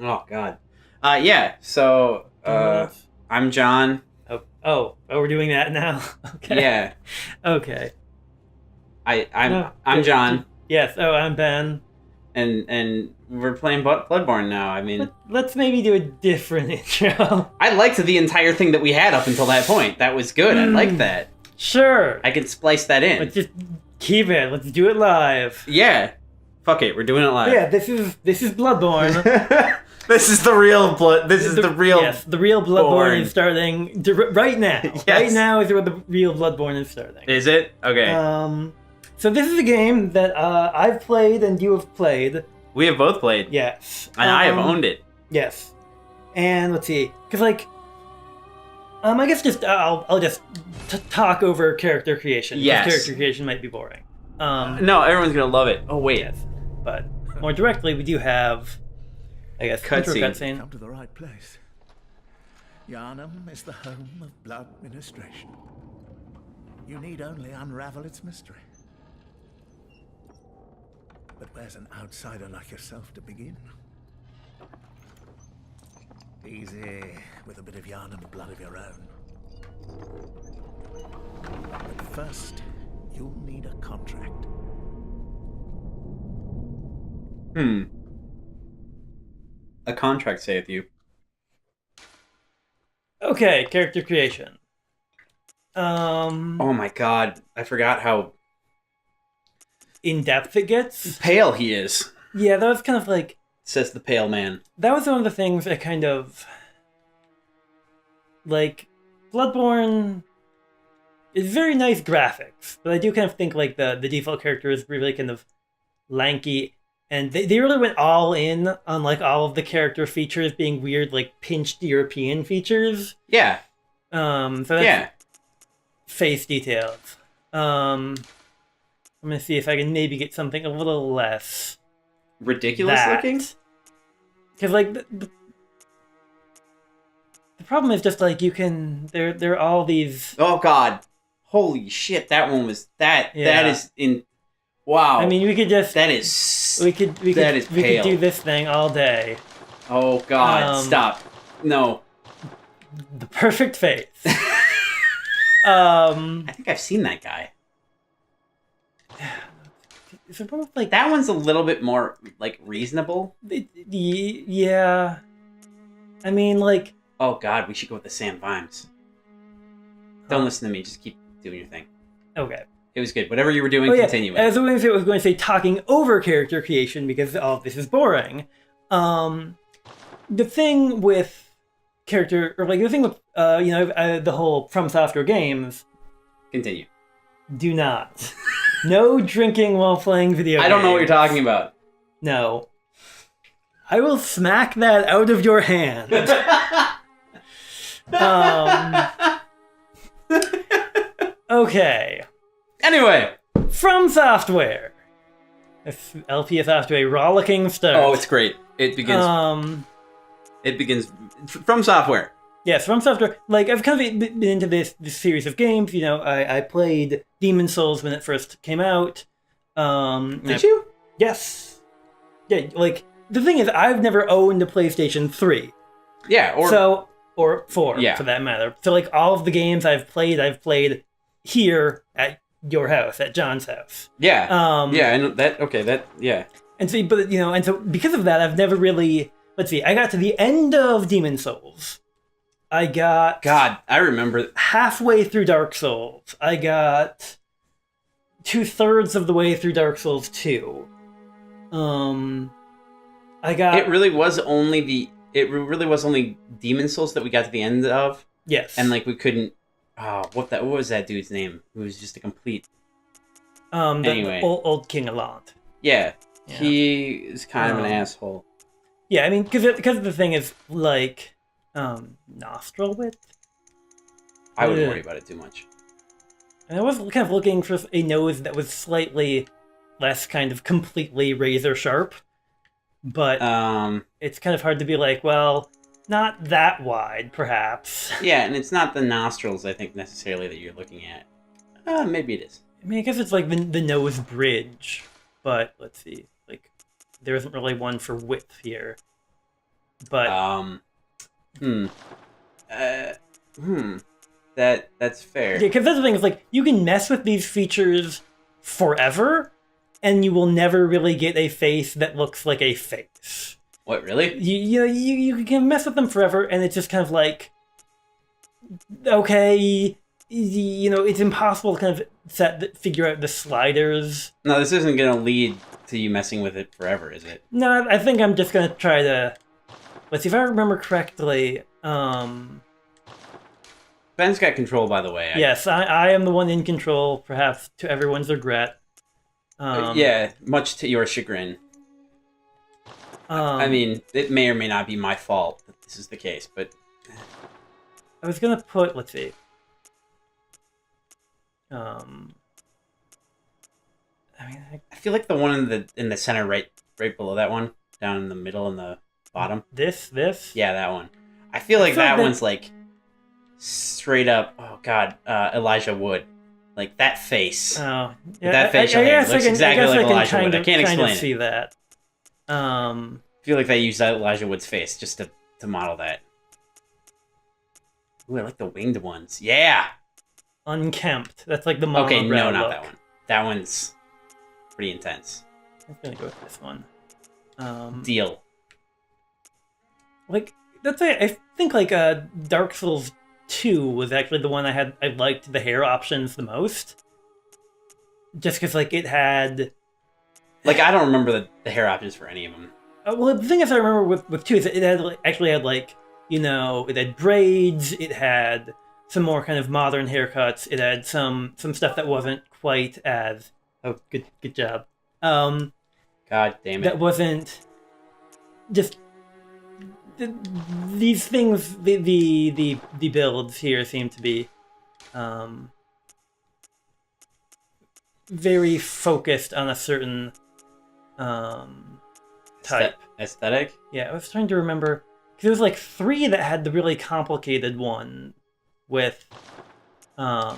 Oh God. Yeah. So I'm John. We're doing that now. Okay. Yeah. Okay. I'm No. I'm John, Yes. Oh, I'm Ben. and we're playing Bloodborne now. I mean, Let's maybe do a different intro. I liked the entire thing that we had up until that point. That was good. I liked that. Sure. I could splice that in. Let's just keep it. Let's do it live. Yeah. Fuck it. We're doing it live. Yeah. This is Bloodborne. This is the real blood. This is the real. Yes, the real Bloodborne is starting right now. Yes. Right now is where the real Bloodborne is starting. Is it? Okay. So this is a game that I've played and you have played. We have both played. Yes. And I have owned it. Yes. And let's see, because I guess just I'll just talk over character creation. Yes. Character creation might be boring. No, everyone's gonna love it. Oh wait. Yes. But more directly, we do have, I guess, cutscene. Come to the right place. Yharnam is the home of blood ministration. You need only unravel its mystery. But where's an outsider like yourself to begin? Easy, with a bit of Yharnam blood of your own. But first, you'll need a contract. A contract, saith you. Okay, character creation. Oh my God! I forgot how In depth it gets. pale he is. Yeah, that was kind of like, Says the pale man. that was one of the things that kind of, like, Bloodborne is very nice graphics, but I do kind of think like the default character is really kind of lanky, and they really went all in on like all of the character features being weird, like pinched European features. Yeah. So that's face details. I'm gonna see if I can maybe get something a little less Ridiculous looking. because like the problem is just like you can there are all these. Oh God! Holy shit! That one was that. Yeah. That is in. Wow. I mean, we could just that is. we could pale. do this thing all day. Oh God! Stop! No. The perfect face. I think I've seen that guy. Is it both like That one's a little bit more like reasonable. yeah. I mean, like, Oh God! We should go with the Sam Vimes. Don't listen to me. Just keep doing your thing. okay. It was good. Whatever you were doing, Oh, yeah. continue it. As I was going to say, talking over character creation because all of this is boring. The thing with character, or like the thing with the whole From Software games, Continue. do not. No drinking while playing video games. I don't know what you're talking about. No. I will smack that out of your hand. Okay. Anyway. From Software. LP is off to a rollicking start. Oh, it's great. It begins. It begins from software. Yes, From Software. Like, I've kind of been into this series of games. You know, I played Demon Souls when it first came out. Did you? Yes. Yeah, like, the thing is, I've never owned a PlayStation 3. Yeah, Or 4, Yeah. for that matter. So, like, all of the games I've played here at your house, at John's house. Yeah. Yeah, I know that. Okay, that. Yeah. And so, but, you know, and so because of that, I've never really... Let's see, I got to the end of Demon Souls. I got... God, I remember. halfway through Dark Souls. I got 2/3 of the way through Dark Souls 2. I got... It really was only Demon Souls that we got to the end of. Yes. And like we couldn't. Oh, what was that dude's name? Who was just a complete. Anyway. The old King Allant. Yeah. Yeah. He is kind of an asshole. Yeah, I mean, because the thing is, like, nostril width? I wouldn't worry about it too much. And I was kind of looking for a nose that was slightly less kind of completely razor sharp. But it's kind of hard to be like, well, not that wide, perhaps. Yeah, and it's not the nostrils, I think, necessarily that you're looking at. Maybe it is. I mean, I guess it's like the nose bridge. But, let's see. Like, there isn't really one for width here. But Hmm. Uh, hmm. That's fair. yeah, because that's the thing, is like you can mess with these features forever, and you will never really get a face that looks like a face. What, really? You can mess with them forever, and it's just kind of like, okay, it's impossible to kind of figure out the sliders. No, this isn't gonna lead to you messing with it forever, is it? No, I think I'm just gonna try to. Let's see if I remember correctly. Ben's got control, by the way. Yes, I am the one in control, perhaps to everyone's regret. Yeah, much to your chagrin. I mean, it may or may not be my fault that this is the case, but I was gonna put. Let's see. I mean, I feel like the one in the center, right below that one, down in the middle and the bottom. This. Yeah, that one. I feel like that one's like straight up. Oh God, Elijah Wood, like that face. Oh, yeah, That facial hair looks exactly like Elijah Wood. I can't explain it. See that. I feel like they used Elijah Wood's face just to model that. Ooh, I like the winged ones. Yeah. Unkempt. That's like the mono Okay, no, not look. that one. That one's pretty intense. I'm gonna go with this one. Deal. Like that's it. I think like Dark Souls 2 was actually the one I liked the hair options the most. Just because like it had. Like I don't remember the hair options for any of them. Well, the thing is, I remember with 2 is it had actually had like it had braids. It had some more kind of modern haircuts. It had some stuff that wasn't quite as good job. God damn it. That wasn't just these things. The builds here seem to be very focused on a certain type. Aesthetic? Yeah, I was trying to remember because there was like 3 that had the really complicated one with where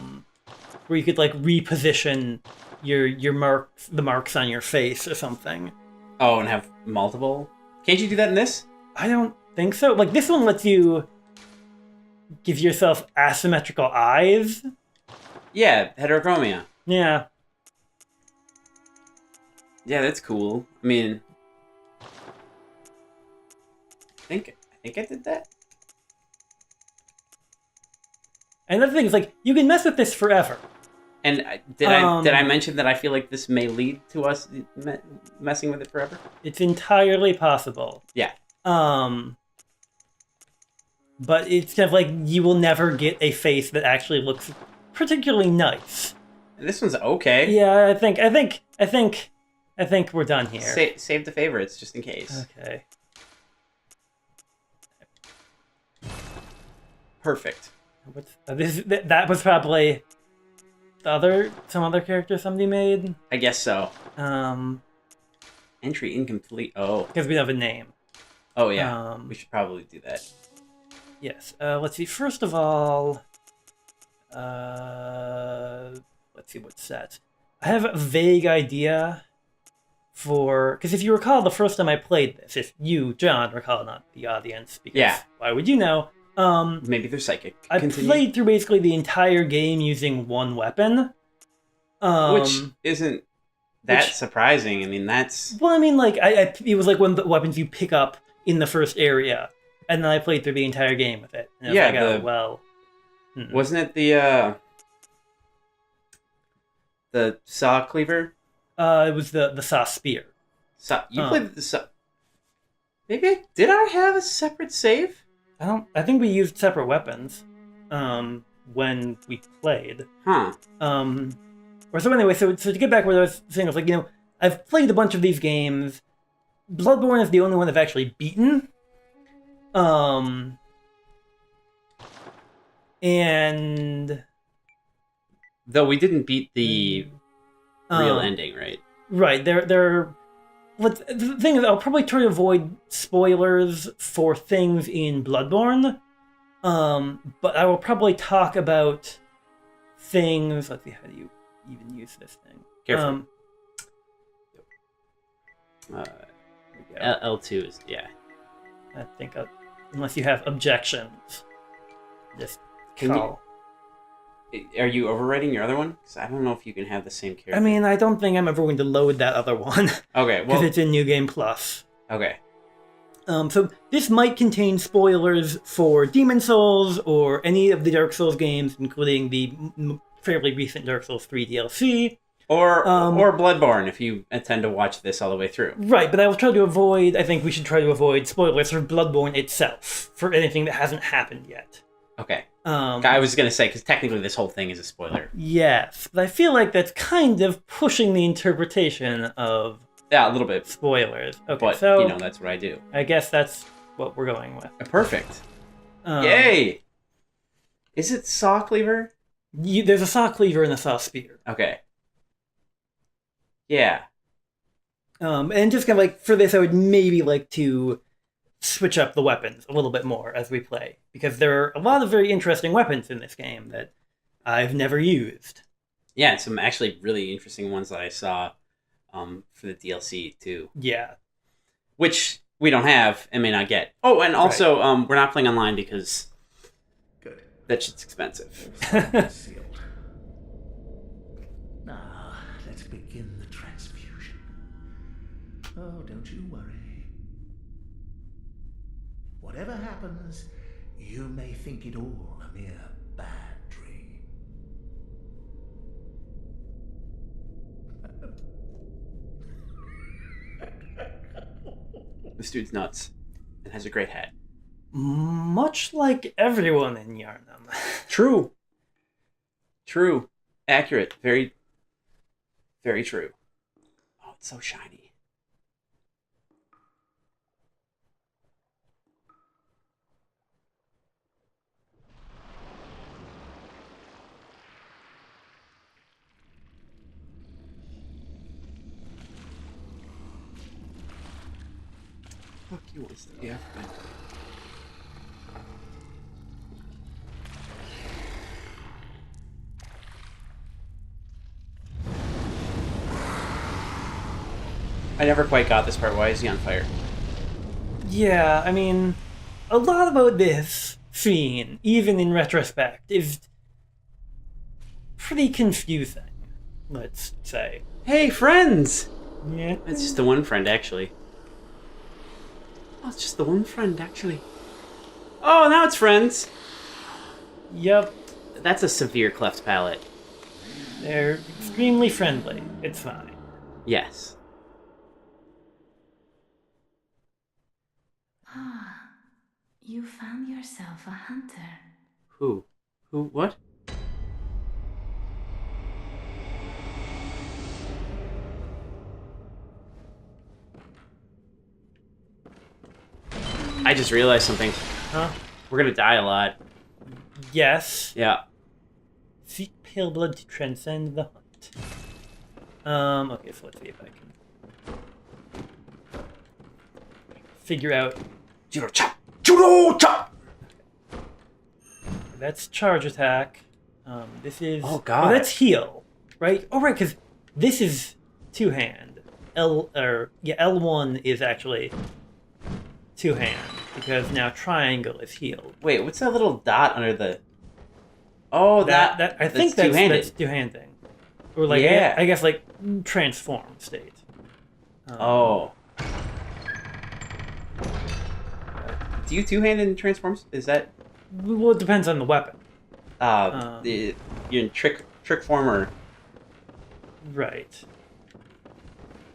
you could like reposition your marks on your face or something. Oh, and have multiple? Can't you do that in this? I don't think so. Like this one lets you give yourself asymmetrical eyes. Yeah, heterochromia. Yeah. Yeah, that's cool. I mean, I think I did that. And the thing is, like, you can mess with this forever. And did I mention that I feel like this may lead to us messing with it forever? It's entirely possible. Yeah. But it's kind of like you will never get a face that actually looks particularly nice. And this one's okay. Yeah, I think we're done here. Save the favorites just in case. Okay. Perfect. That was probably some other character somebody made. I guess so. Entry incomplete. Oh. Because we don't have a name. Oh yeah. We should probably do that. Yes. Let's see. First of all, let's see what's set. I have a vague idea because if you recall the first time I played this, if you, John, recall, not the audience, because why would you know? Maybe they're psychic. I played through basically the entire game using one weapon. Which isn't that surprising. I mean, that's... Well, I mean, like, it was like one of the weapons you pick up in the first area, and then I played through the entire game with it. And I was like, Wasn't it the saw cleaver? It was the saw spear. You played the saw... Maybe did I have a separate save? I think we used separate weapons when we played. Huh. So anyway, so to get back where I was saying, I was like, I've played a bunch of these games. Bloodborne is the only one I've actually beaten. And though we didn't beat the real ending, right? Right. The thing is, I'll probably try to avoid spoilers for things in Bloodborne, but I will probably talk about things. Let's see, how do you even use this thing? Careful. L2 is I think, unless you have objections, just Can call. Are you overwriting your other one? Because I don't know if you can have the same character. I mean, I don't think I'm ever going to load that other one. Okay, well... Because it's in New Game Plus. Okay. So this might contain spoilers for Demon Souls or any of the Dark Souls games, including the fairly recent Dark Souls 3 DLC. Or Bloodborne, if you intend to watch this all the way through. Right, but I think we should try to avoid spoilers for Bloodborne itself, for anything that hasn't happened yet. Okay. I was going to say, because technically this whole thing is a spoiler. Yes, but I feel like that's kind of pushing the interpretation of... Yeah, a little bit. Spoilers. Okay, but, so... that's what I do. I guess that's what we're going with. Perfect. Yay! Is it saw cleaver? There's a saw cleaver and a saw spear. Okay. Yeah. And just kind of like, for this, I would maybe like to switch up the weapons a little bit more as we play. Because there are a lot of very interesting weapons in this game that I've never used. Yeah, and some actually really interesting ones that I saw for the DLC, too. Yeah. Which we don't have and may not get. Oh, and also, we're not playing online because Good. that shit's expensive. Sealed. Now, let's begin the transfusion. Oh, don't you worry. Whatever happens, you may think it all a mere bad dream. This dude's nuts and has a great hat. Much like everyone in Yharnam. True. True. Accurate. Very, very true. Oh, it's so shiny. Fuck you, what's that? Yeah. I never quite got this part. Why is he on fire? Yeah, I mean, a lot about this scene, even in retrospect, is pretty confusing, let's say. Hey, friends! Yeah. It's just the one friend, actually. Oh, it's just the one friend, actually. Oh, now it's friends! Yep, That's a severe cleft palate. they're extremely friendly. It's fine. Yes. Ah, you found yourself a hunter. Who? What? I just realized something. Huh? We're gonna die a lot. Yes. Yeah. Seek pale blood to transcend the hunt. Okay, so let's see if I can figure out. Judo chop! Judo chop! That's charge attack. This is... Oh, God. Oh, that's heal, right? Oh, right, because this is two-hand. L1 is actually two-hand, because now triangle is healed. Wait, what's that little dot under the... Oh, that I think that's two-handed. that's two-handing. Or like, Yeah. I guess like transform state. Oh. Do you two-handed in transforms? Is that... Well, it depends on the weapon. you're in trick form or... Right.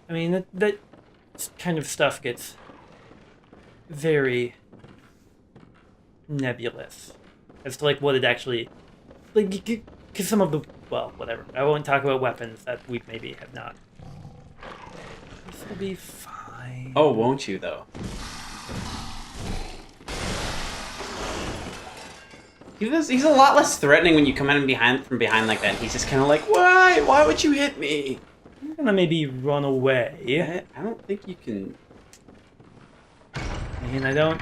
I mean, that kind of stuff gets very nebulous as to like what it actually... Like, because some of the... Well, whatever. I won't talk about weapons that we maybe have not. This will be fine. Oh, won't you, though? He's a lot less threatening when you come at him from behind like that. He's just kind of like, why? Why would you hit me? I'm gonna maybe run away. I don't think you can... And I don't...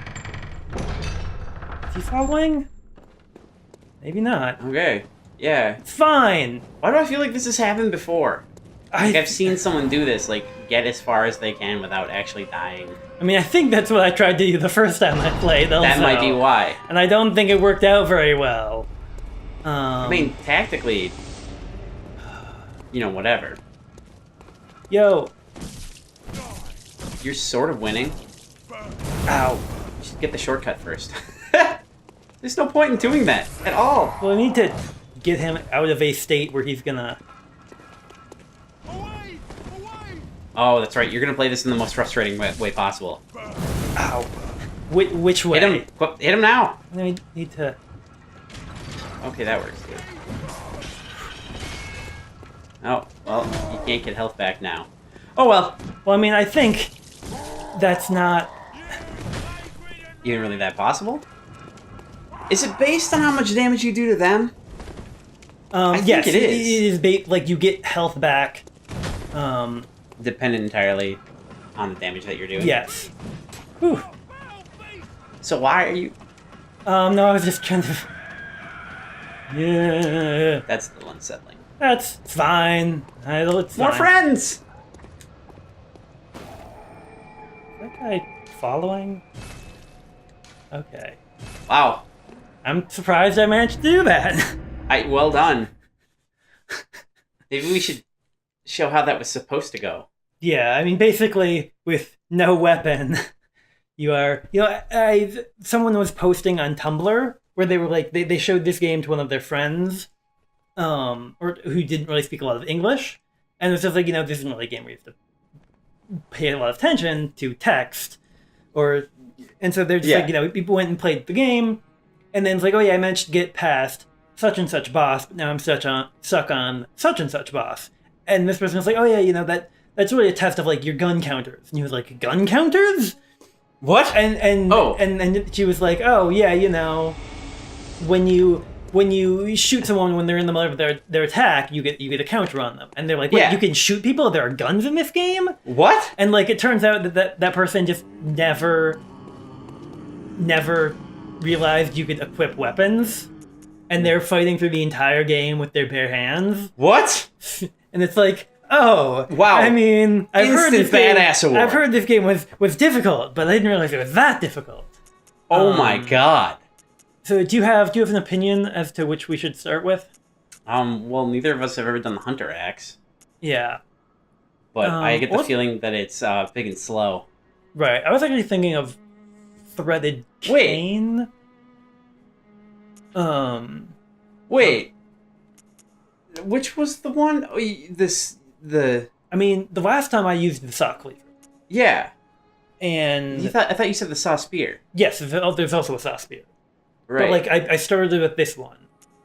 Is he following? Maybe not. Okay. Yeah. It's fine! Why do I feel like this has happened before? Like, I've seen someone do this, like, get as far as they can without actually dying. I mean, I think that's what I tried to do the first time I played. Also. That might be why. And I don't think it worked out very well. I mean, tactically, whatever. Yo. You're sort of winning. Ow. You should get the shortcut first. There's no point in doing that at all. Well, I need to get him out of a state where he's gonna... Oh, that's right. You're gonna play this in the most frustrating way possible. Ow. Which way? Hit him! Hit him now! I need to... Okay, that works. Good. Oh, well, you can't get health back now. Oh well. Well, I mean, I think that's not... Even really that possible? Is it based on how much damage you do to them? I think yes, it is. It is like you get health back. Dependent entirely on the damage that you're doing. Yes. Whew. So why are you... No, I was just trying to... Yeah. That's a little unsettling. That's fine. It's More fine. friends! Is that guy following? Okay. Wow. I'm surprised I managed to do that. Well done. Maybe we should show how that was supposed to go. Yeah, I mean, basically, with no weapon, you are... someone was posting on Tumblr where they were like, they showed this game to one of their friends, or who didn't really speak a lot of English, and it was just like, this isn't really a game where you have to pay a lot of attention to text, and so they're just like, people went and played the game, and then it's like, oh yeah, I managed to get past such and such boss, but now I'm stuck on such and such boss. And this person was like, oh yeah, that's really a test of like your gun counters. And he was like, gun counters? What? And she was like, oh yeah, when you shoot someone when they're in the middle of their attack, you get a counter on them. And they're like, wait, you can shoot people? There are guns in this game? What? And like it turns out that person just never realized you could equip weapons. And they're fighting through the entire game with their bare hands. What? And it's like, oh, wow. I mean, I've heard this game was difficult, but I didn't realize it was that difficult. Oh my god. So do you have an opinion as to which we should start with? Well, neither of us have ever done the Hunter Axe. Yeah. But I get the feeling that it's big and slow. Right. I was actually thinking of Threaded Cane. Wait. Which was the one? I mean, the last time I used the saw cleaver. Yeah. And I thought you said the saw spear. Yes, there's also a saw spear. Right. But like I started with this one.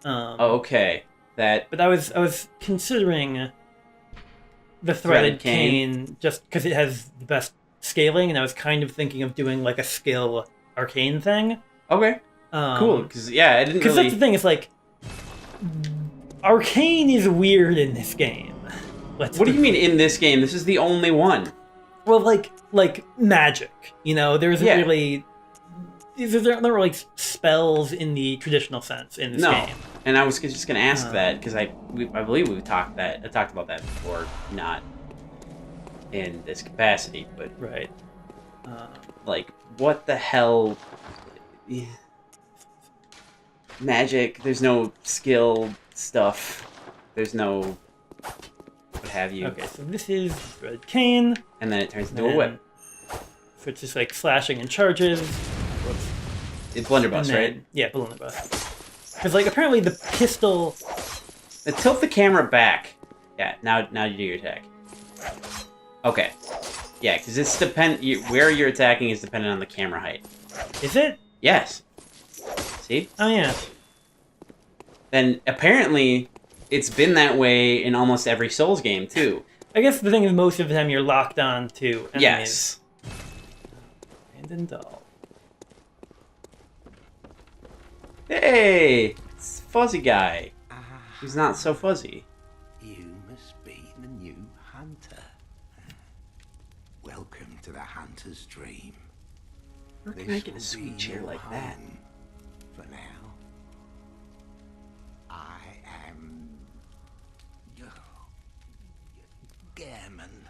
Okay. But I was considering the Threaded Cane just because it has the best scaling, and I was kind of thinking of doing like a skill arcane thing. Okay. Cool, because I didn't really... Because that's the thing, it's like... Arcane is weird in this game. What do you mean in this game? This is the only one. Well, like magic, there isn't really... There aren't really spells in the traditional sense in this game. And I was just going to ask that, because I believe we've talked about that before, not in this capacity, but... Right. Like, what the hell... Magic, there's no skill stuff, there's no what have you. Okay, so this is Red Cane. And then it turns into a whip. So it's just like slashing and charges. Whoops. It's blunderbuss, right? Yeah, blunderbuss. Because like apparently the pistol... Tilt the camera back. Yeah, now you do your attack. Okay. Yeah, because it's where you're attacking is dependent on the camera height. Is it? Yes. See? Oh, yeah. Then apparently it's been that way in almost every Souls game, too. I guess the thing is most of the time you're locked on to enemies. Yes. Abandoned doll. Hey! It's Fuzzy Guy. He's not so fuzzy. You must be the new hunter. Welcome to the hunter's dream. Where can I get a sweet chair like that? For now, I am Gammon,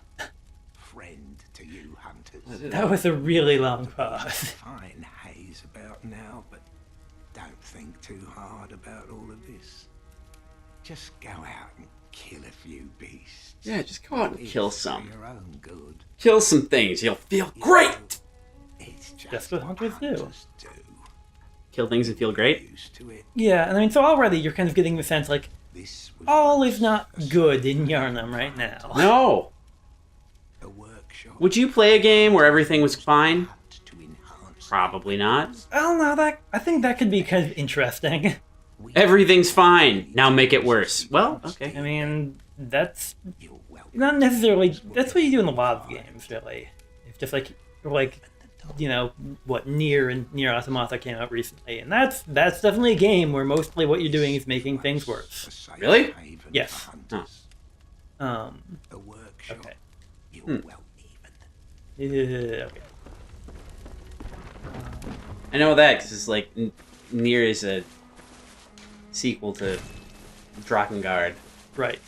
friend to you hunters. That was a really long pause. Fine haze about now, but don't think too hard about all of this. Just go out and kill a few beasts. Yeah, just go out and kill It's some. for your own good. Kill some things. You'll feel great. It's just That's what hunters do. do. Kill things and feel great. Used to it. Yeah, and I mean, so already you're kind of getting the sense like This was all once is not a good in Yarnum right now. No. A workshop. Would you play a game where everything was fine? To enhance Probably not. I don't know, that I think that could be kind of interesting. Everything's fine. Now make it worse. Well, okay. I mean, that's your wealth. not necessarily. That's what you do in a lot of games, really. It's just like, you know, what Nier and Nier Automata came out recently, and that's definitely a game where mostly what you're doing is making things worse. A safe Really? haven for Yes. hunters. A workshop. okay. You're well even. Yeah, okay. I know that because it's like Nier is a sequel to Drakengard. Right.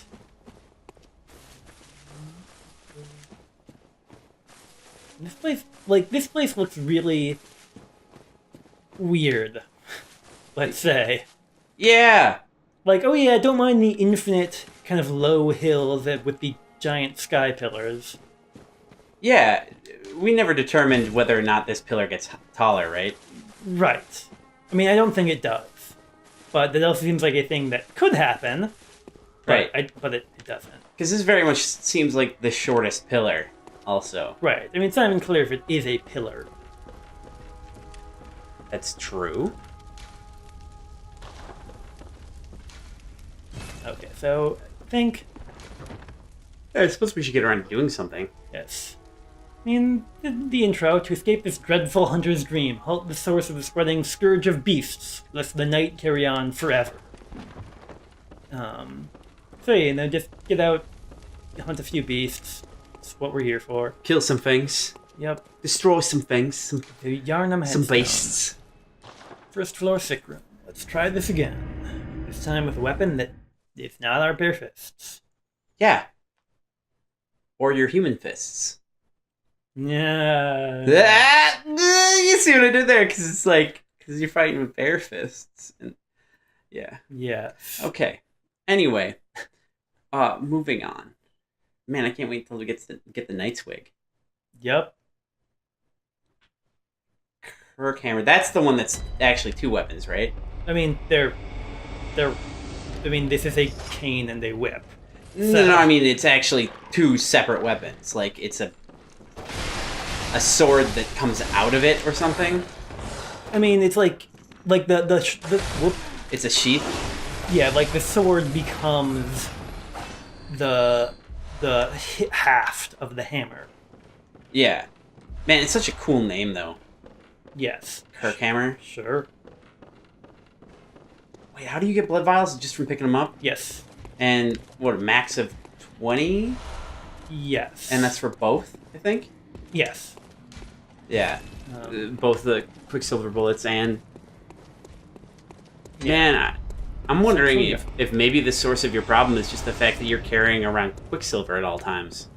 This place looks really weird. Let's say. Yeah. Like, oh yeah, don't mind the infinite kind of low hills with the giant sky pillars. Yeah. We never determined whether or not this pillar gets taller, right? Right. I mean, I don't think it does. But that also seems like a thing that could happen. But Right. but it doesn't. Because this very much seems like the shortest pillar, also. Right. I mean, it's not even clear if it is a pillar. That's true. Okay, so I think, I suppose we should get around to doing something. yes. I mean, the intro, to escape this dreadful hunter's dream, halt the source of the spreading scourge of beasts, lest the night carry on forever. So you know, just get out, hunt a few beasts. That's what we're here for. Kill some things. Yep. Destroy some things. Some The Yarnum some headstone. beasts. First floor sick room. Let's try this again. This time with a weapon that is not our bare fists. Yeah. Or your human fists. Yeah. You see what I did there? Because it's like, because you're fighting with bare fists. And yeah. Yeah. Okay. Anyway. Moving on. Man, I can't wait till we get the Knight's Wig. Yep. Kirk Hammer. That's the one that's actually two weapons, right? I mean, I mean, this is a cane and a whip. No, I mean it's actually two separate weapons. Like it's a sword that comes out of it or something. I mean, it's like the whoop. It's a sheath. Yeah, like the sword becomes the haft of the hammer. Yeah. Man, it's such a cool name though. Yes. Kirk Hammer. Sure. Wait, how do you get blood vials? Just from picking them up? Yes. And what, a max of 20? Yes. And that's for both, I think? yes. Yeah. Both the Quicksilver bullets and... Man, I'm wondering if maybe the source of your problem is just the fact that you're carrying around Quicksilver at all times.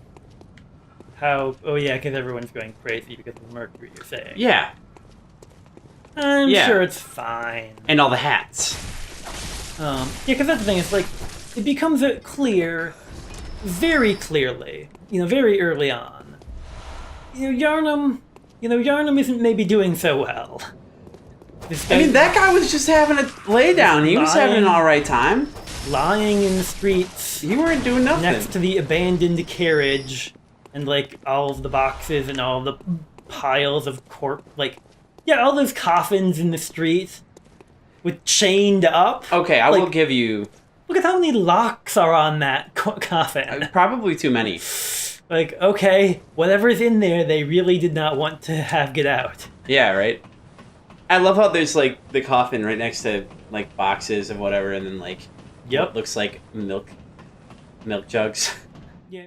How? Oh yeah, because everyone's going crazy because of Mercury. You're saying? Yeah. I'm Yeah. sure it's fine. And all the hats. Yeah, because that's the thing. It's like it becomes clear, very clearly, very early on. Yarnum isn't maybe doing so well. This I mean, guy that guy was just having a lay down. He was having an alright time. lying in the streets You weren't doing nothing. next to the abandoned carriage, and like all of the boxes and all the piles of all those coffins in the street with chained up. Okay, I Like, will give you Look at how many locks are on that coffin. probably too many. Like, okay, whatever's in there, they really did not want to have get out. Yeah, right? I love how there's, like, the coffin right next to, like, boxes of whatever, and then, like, Yep. what looks like milk jugs. Yeah.